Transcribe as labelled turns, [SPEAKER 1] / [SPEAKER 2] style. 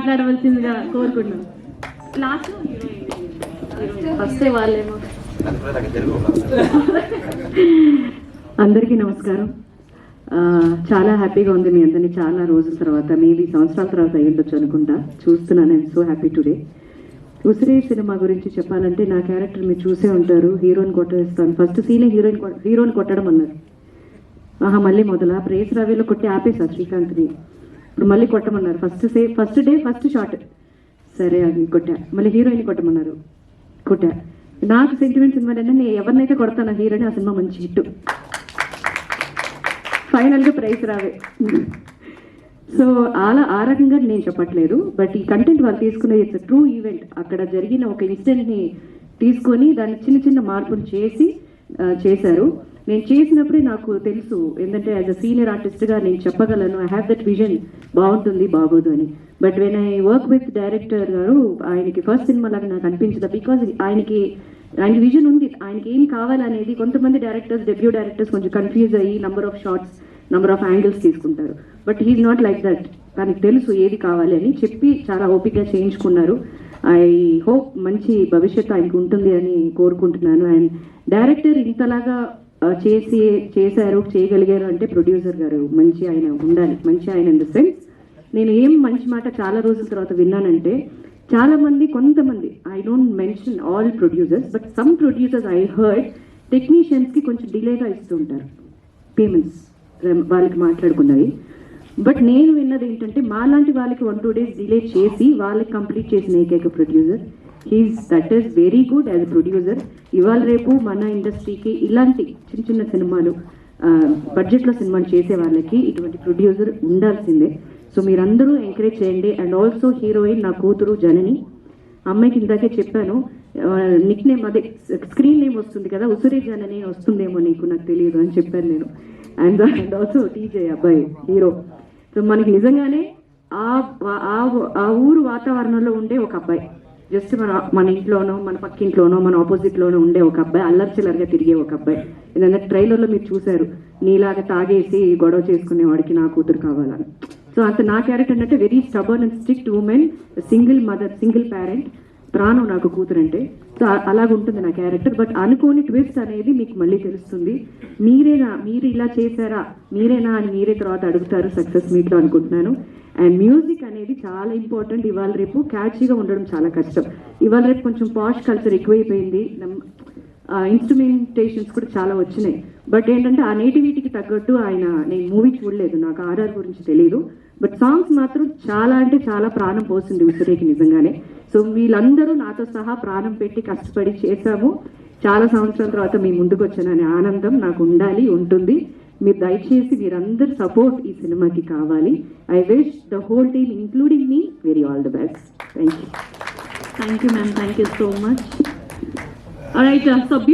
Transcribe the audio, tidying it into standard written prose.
[SPEAKER 1] మాట్లాడవలసిందిగా కోరుకుంటున్నాం. లాస్ట్ వస్తే వాళ్ళేమో.
[SPEAKER 2] అందరికీ నమస్కారం. చాలా హ్యాపీగా ఉంది మీ అందరినీ చాలా రోజుల తర్వాత, మేబీ సంవత్సరాల తర్వాత అయ్యుండొచ్చు అనుకుంటా. చూస్తున్నాను. I'm so happy today. Usire cinema గురించి చెప్పాలంటే నా క్యారెక్టర్ మీరు చూసే ఉంటారు. హీరోని కొట్టేస్తాను. ఫస్ట్ సీనే హీరోని కొట్టడం అన్నారు. మళ్ళీ మొదల ప్రేస్ రవిలో కొట్టి ఆపేశారు శ్రీకాంత్ని. ఇప్పుడు మళ్ళీ కొట్టమన్నారు. First day first shot. సరే అది కొట్టా. మళ్ళీ హీరోయిన్ కొట్టమన్నారు. కొట్టా. నాకు సెంటిమెంట్ సినిమా అంటే నేను ఎవరినైతే కొడతాను ఆ హీరోని, ఆ సినిమా మంచి హిట్. ఫైనల్గా ప్రైజ్ రావే. సో ఆ రకంగా నేను చెప్పట్లేదు. బట్ ఈ కంటెంట్ వాళ్ళు తీసుకునే ఇట్స్ ట్రూ ఈవెంట్. అక్కడ జరిగిన ఒక ఇన్సిడెంట్ని తీసుకొని దాన్ని చిన్న చిన్న మార్పులు చేశారు. నేను చేసినప్పుడే నాకు తెలుసు, ఏంటంటే యాజ్ అ సీనియర్ ఆర్టిస్ట్గా నేను చెప్పగలను, ఐ హ్యావ్ దట్ విజన్, బాగుంటుంది బాగోదు అని. But when I work with director గారు, ఆయనకి ఫస్ట్ సినిమా లాగా నాకు అనిపించదు. బికాజ్ ఆయన విజన్ ఉంది, ఆయనకి ఏం కావాలనేది. కొంతమంది డైరెక్టర్స్, డెబ్యూ డైరెక్టర్స్ కొంచెం కన్ఫ్యూజ్ అయ్యి number of shots, number of angles తీసుకుంటారు. But he's not like that. తనకి తెలుసు ఏది కావాలి అని చెప్పి చాలా ఓపికగా చేయించుకున్నారు. ఐ హోప్ మంచి భవిష్యత్తు ఆయనకు ఉంటుంది అని కోరుకుంటున్నాను. అండ్ డైరెక్టర్ ఇంతలాగా చేశారు, చేయగలిగారు అంటే ప్రొడ్యూసర్ గారు మంచి ఆయన ఉండాలి. మంచి ఆయన ఇన్ ద సెన్స్, నేను ఏం మంచి మాట చాలా రోజుల తర్వాత విన్నానంటే, చాలా మంది, కొంతమంది, I don't mention all producers, but some producers I heard టెక్నీషియన్స్కి కొంచెం డిలేగా ఇస్తూ ఉంటారు పేమెంట్స్, వాళ్ళకి మాట్లాడుకున్నవి. బట్ నేను విన్నది ఏంటంటే, మాలాంటి వాళ్ళకి 1-2 days డిలే చేసి వాళ్ళకి కంప్లీట్ చేసిన ఏకైక producer that is very good as a producer. ఇవాళ రేపు మన ఇండస్ట్రీకి ఇలాంటి చిన్న చిన్న సినిమాలు, బడ్జెట్లో సినిమాలు చేసే వాళ్ళకి ఇటువంటి ప్రొడ్యూసర్ ఉండాల్సిందే. సో మీరందరూ ఎంకరేజ్ చేయండి. అండ్ ఆల్సో హీరోయిన్ నా కూతురు జనని. అమ్మాయికి ఇందాకే చెప్పాను, నిక్ నేమ్ అదే స్క్రీన్ నేమ్ వస్తుంది కదా, ఉసిరే జనని వస్తుందేమో నీకు, నాకు తెలియదు అని చెప్పాను నేను. అండ్ ఆల్సో టీజే అబ్బాయి హీరో. సో మనకి నిజంగానే ఆ ఊరు వాతావరణంలో ఉండే ఒక అబ్బాయి, జస్ట్ మన ఇంట్లోనో, మన పక్కింట్లోనో, మన ఆపోజిట్లోనో ఉండే ఒక అబ్బాయి, అల్లర్చిల్లర్గా తిరిగే ఒక అబ్బాయి. ఏదైనా ట్రైలర్లో మీరు చూశారు, నీలాగా తాగేసి గొడవ చేసుకునేవాడికి నా కూతురు కావాలని. సో అంత నా క్యారెక్టర్ అంటే very stubborn and strict women, single mother, single parent, ప్రాణం నాకు కూతురు అంటే. సో అలాగుంటుంది నా క్యారెక్టర్. బట్ అనుకోని ట్విస్ట్ అనేది మీకు మళ్ళీ తెలుస్తుంది. మీరు ఇలా చేశారా, మీరేనా అని మీరే తర్వాత అడుగుతారు సక్సెస్ మీట్లో అనుకుంటున్నాను. అండ్ మ్యూజిక్ అనేది చాలా ఇంపార్టెంట్. ఇవాళ రేపు క్యాచీగా ఉండడం చాలా కష్టం. ఇవాళ రేపు కొంచెం పాష్ కల్చర్ ఎక్కువైపోయింది, ఇన్స్ట్రుమెంటేషన్స్ కూడా చాలా వచ్చినాయి. బట్ ఏంటంటే ఆ నేటివిటీకి తగ్గట్టు నేను మూవీ చూడలేదు, నాకు ఆర్ఆర్ గురించి తెలియదు. బట్ సాంగ్స్ మాత్రం చాలా అంటే చాలా ప్రాణం పోస్తుంది ఉసిరేకి నిజంగానే. సో వీళ్ళందరూ నాతో సహా ప్రాణం పెట్టి కష్టపడి చేశాము. చాలా సంవత్సరాల తర్వాత మీ ముందుకు వచ్చాననే ఆనందం నాకు ఉండాలి, ఉంటుంది. మీరు దయచేసి మీరందరూ సపోర్ట్ ఈ సినిమాకి కావాలి. I wish the whole team including me very all the best. Thank you.
[SPEAKER 1] Thank you ma'am, thank you so much. Alright, so